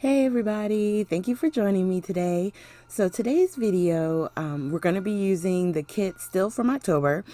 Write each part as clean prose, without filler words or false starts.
Hey everybody, thank you for joining me today. So today's video, we're going to be using the kit still from October.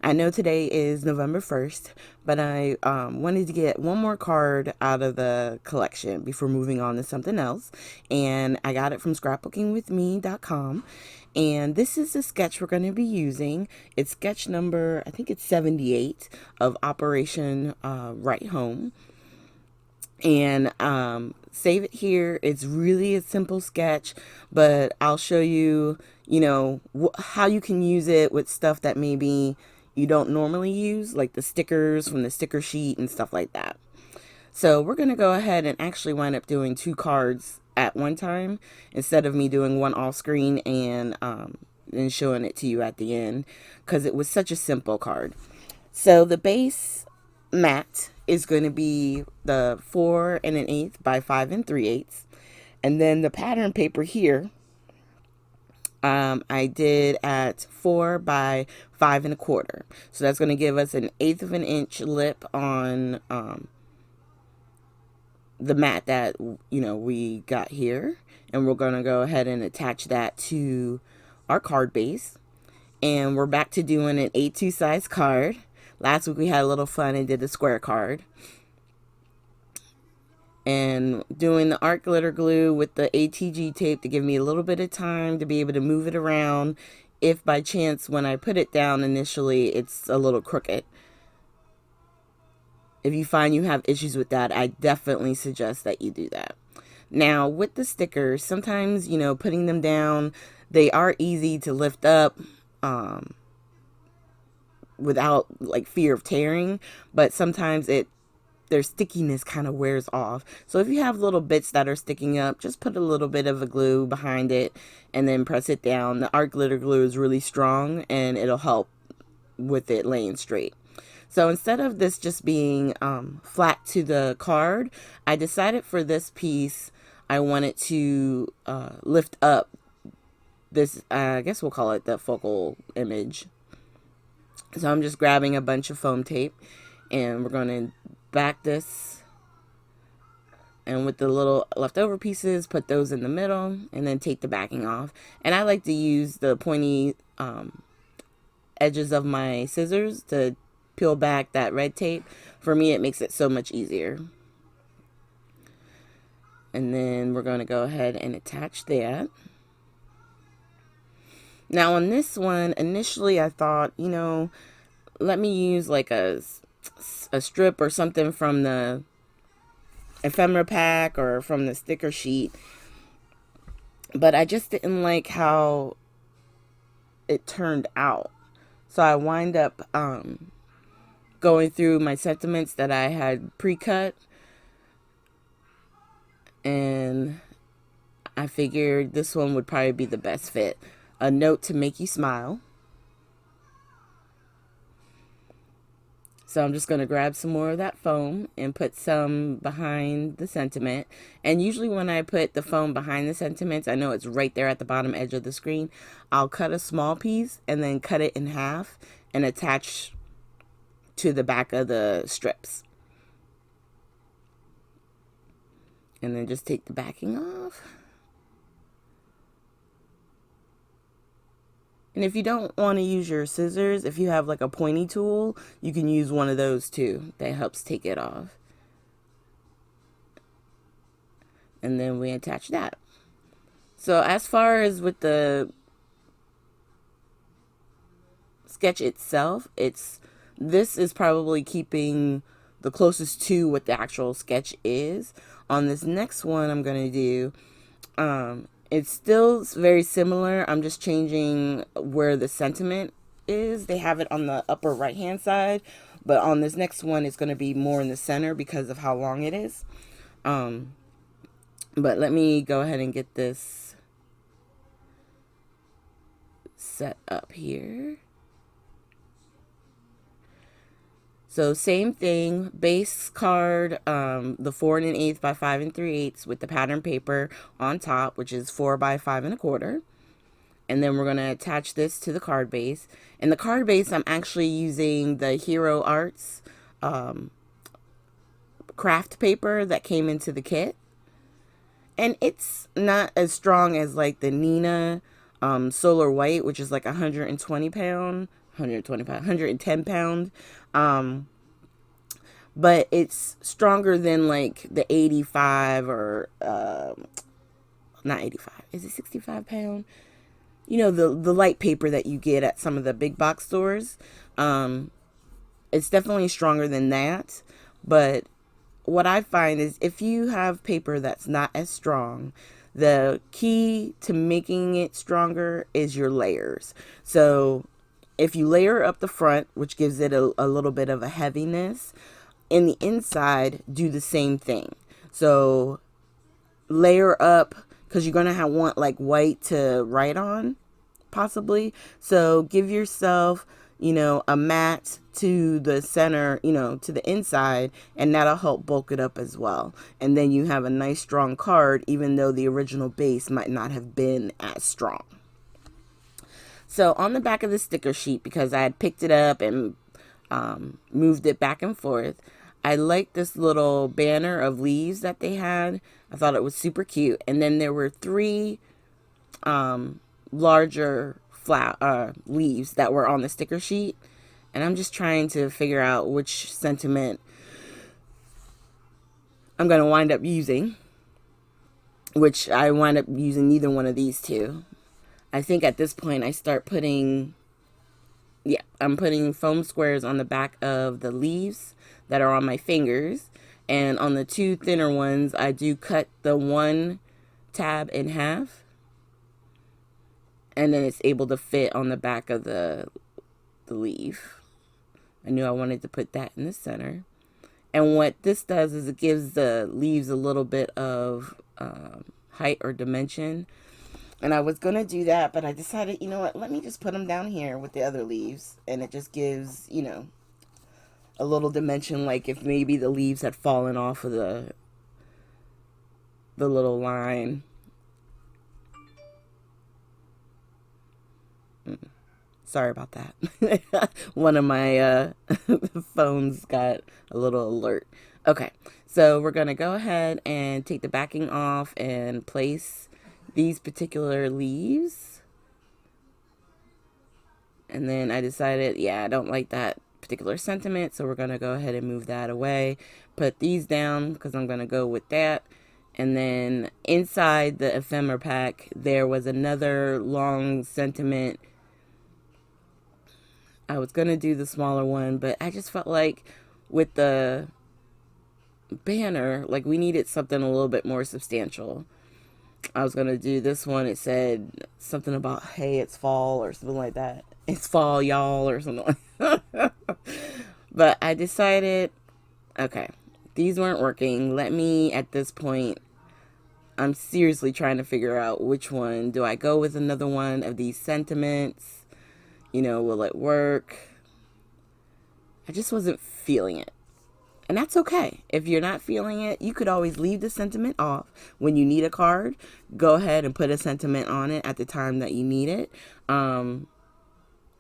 I know today is November 1st, but I wanted to get one more card out of the collection before moving on to something else. And I got it from scrapbookingwithme.com. And this is the sketch we're going to be using. It's sketch number, I think it's 78 of Operation Right Home. And save it here. It's really a simple sketch, but I'll show you, how you can use it with stuff that maybe you don't normally use, like the stickers from the sticker sheet and stuff like that. So we're going to go ahead and actually wind up doing two cards at one time instead of me doing one off screen and showing it to you at the end, because it was such a simple card. So the base mat is going to be the 4 1/8 by 5 3/8, and then the pattern paper here I did at 4 by 5 1/4. So that's going to give us an 1/8 of an inch lip on the mat that we got here, and we're going to go ahead and attach that to our card base. And we're back to doing an A2 size card. Last week we had a little fun and did the square card. And doing the art glitter glue with the ATG tape to give me a little bit of time to be able to move it around if by chance when I put it down initially it's a little crooked. If you find you have issues with that, I definitely suggest that you do that. Now with the stickers, sometimes putting them down, they are easy to lift up without like fear of tearing, but sometimes their stickiness kind of wears off. So if you have little bits that are sticking up, just put a little bit of a glue behind it and then press it down. The art glitter glue is really strong and it'll help with it laying straight. So instead of this just being flat to the card, I decided for this piece I wanted to lift up this, I guess we'll call it the focal image. So I'm just grabbing a bunch of foam tape and we're going to back this, and with the little leftover pieces put those in the middle and then take the backing off. And I like to use the pointy edges of my scissors to peel back that red tape. For me, it makes it so much easier. And then we're going to go ahead and attach that. Now on this one, initially I thought, let me use like a strip or something from the ephemera pack or from the sticker sheet, but I just didn't like how it turned out. So I wind up going through my sentiments that I had pre-cut, and I figured this one would probably be the best fit. A note to make you smile. So I'm just going to grab some more of that foam and put some behind the sentiment. And usually when I put the foam behind the sentiments, I know it's right there at the bottom edge of the screen. I'll cut a small piece and then cut it in half and attach to the back of the strips. And then just take the backing off. And if you don't want to use your scissors, if you have like a pointy tool, you can use one of those too. That helps take it off. And then we attach that. So as far as with the sketch itself, this is probably keeping the closest to what the actual sketch is. On this next one I'm going to do, it's still very similar. I'm just changing where the sentiment is. They have it on the upper right hand side, but on this next one it's going to be more in the center because of how long it is. But let me go ahead and get this set up here. So same thing, base card, the 4 1/8 by 5 3/8 with the pattern paper on top, which is 4 by 5 1/4. And then we're going to attach this to the card base. And the card base, I'm actually using the Hero Arts craft paper that came into the kit. And it's not as strong as like the Nina Solar White, which is like 120 pound, 125, 110 pound. Um, but it's stronger than like the 85 or not 85. Is it 65 pound? You know, the light paper that you get at some of the big box stores. Um, it's definitely stronger than that, but what I find is if you have paper that's not as strong, the key to making it stronger is your layers. So if you layer up the front, which gives it a little bit of a heaviness, in the inside, do the same thing. So layer up, because you're going to want like white to write on, possibly. So give yourself, a mat to the center, to the inside, and that'll help bulk it up as well. And then you have a nice strong card, even though the original base might not have been as strong. So on the back of the sticker sheet, because I had picked it up and moved it back and forth, I liked this little banner of leaves that they had. I thought it was super cute. And then there were three larger leaves that were on the sticker sheet. And I'm just trying to figure out which sentiment I'm going to wind up using. Which I wind up using neither one of these two. I think at this point I start putting... Yeah, I'm putting foam squares on the back of the leaves that are on my fingers. And on the two thinner ones, I do cut the one tab in half. And then it's able to fit on the back of the leaf. I knew I wanted to put that in the center. And what this does is it gives the leaves a little bit of height or dimension. And I was going to do that, but I decided, you know what, let me just put them down here with the other leaves. And it just gives, a little dimension, like if maybe the leaves had fallen off of the little line. Sorry about that. One of my phones got a little alert. Okay, so we're going to go ahead and take the backing off and place these particular leaves. And then I decided, I don't like that particular sentiment, so we're going to go ahead and move that away. Put these down because I'm going to go with that. And then inside the ephemera pack, there was another long sentiment. I was going to do the smaller one, but I just felt like with the banner, like we needed something a little bit more substantial. I was going to do this one. It said something about, hey, it's fall or something like that. It's fall, y'all, or something like that. But I decided, okay, these weren't working. Let me, at this point, I'm seriously trying to figure out which one. Do I go with another one of these sentiments? Will it work? I just wasn't feeling it. And that's okay. If you're not feeling it, you could always leave the sentiment off. When you need a card, go ahead and put a sentiment on it at the time that you need it.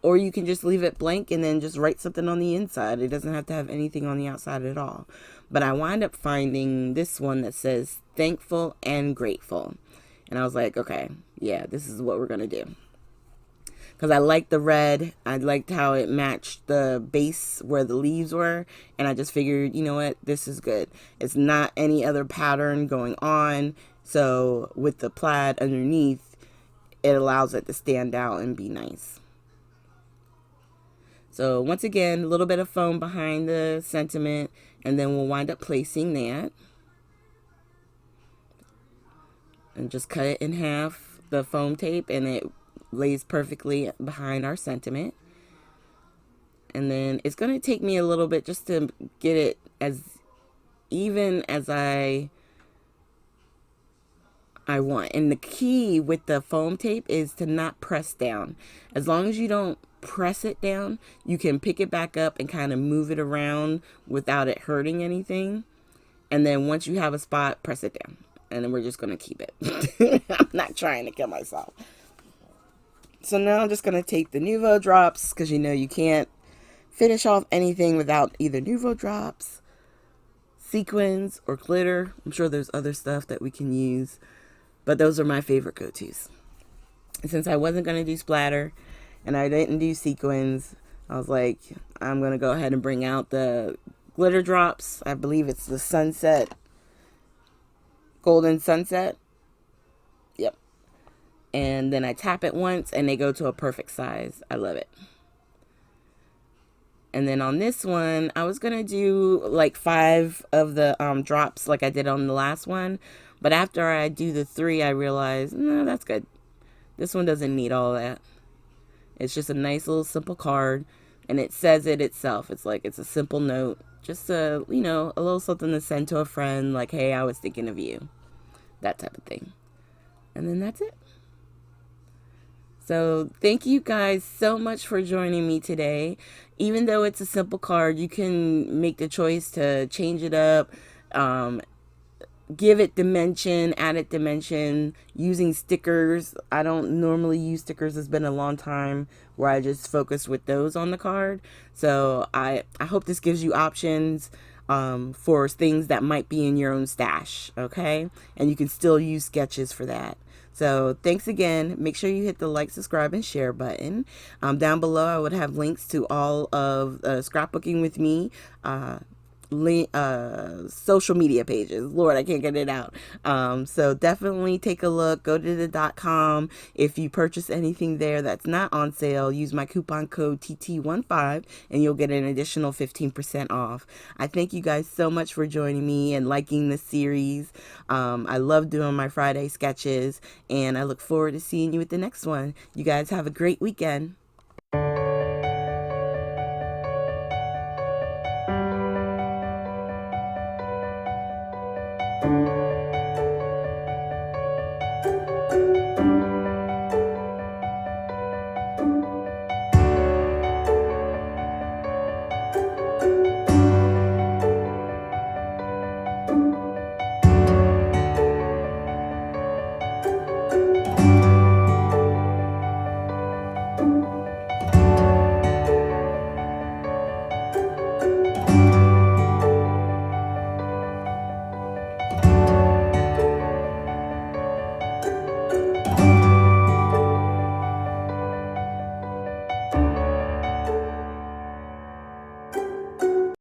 Or you can just leave it blank and then just write something on the inside. It doesn't have to have anything on the outside at all. But I wind up finding this one that says thankful and grateful. And I was like, okay, yeah, this is what we're going to do. Because I liked the red. I liked how it matched the base where the leaves were. And I just figured, you know what? This is good. It's not any other pattern going on. So with the plaid underneath, it allows it to stand out and be nice. So once again, a little bit of foam behind the sentiment. And then we'll wind up placing that. And just cut it in half, the foam tape, and it lays perfectly behind our sentiment. And then it's going to take me a little bit just to get it as even as I want. And the key with the foam tape is to not press down. As long as you don't press it down, you can pick it back up and kind of move it around without it hurting anything. And then once you have a spot, press it down. And then we're just going to keep it. I'm not trying to kill myself. So now I'm just going to take the Nuvo drops, because you can't finish off anything without either Nuvo drops, sequins or glitter. I'm sure there's other stuff that we can use, but those are my favorite go-tos. And since I wasn't going to do splatter and I didn't do sequins, I was like, I'm going to go ahead and bring out the glitter drops. I believe it's the Sunset, Golden Sunset. Yep. And then I tap it once and they go to a perfect size. I love it. And then on this one, I was going to do like 5 of the drops like I did on the last one. But after I do the 3, I realized, no, that's good. This one doesn't need all that. It's just a nice little simple card. And it says it itself. It's like, it's a simple note. Just a, a little something to send to a friend. Like, hey, I was thinking of you. That type of thing. And then that's it. So thank you guys so much for joining me today. Even though it's a simple card, you can make the choice to change it up, give it dimension, add it dimension, using stickers. I don't normally use stickers. It's been a long time where I just focus with those on the card. So I hope this gives you options for things that might be in your own stash, okay? And you can still use sketches for that. So thanks again. Make sure you hit the like, subscribe, and share button. Down below, I would have links to all of Scrapbooking with Me social media pages. Lord, I can't get it out. So definitely take a look. Go to the .com. If you purchase anything there that's not on sale, use my coupon code TT15 and you'll get an additional 15% off. I thank you guys so much for joining me and liking this series. I love doing my Friday sketches and I look forward to seeing you at the next one. You guys have a great weekend.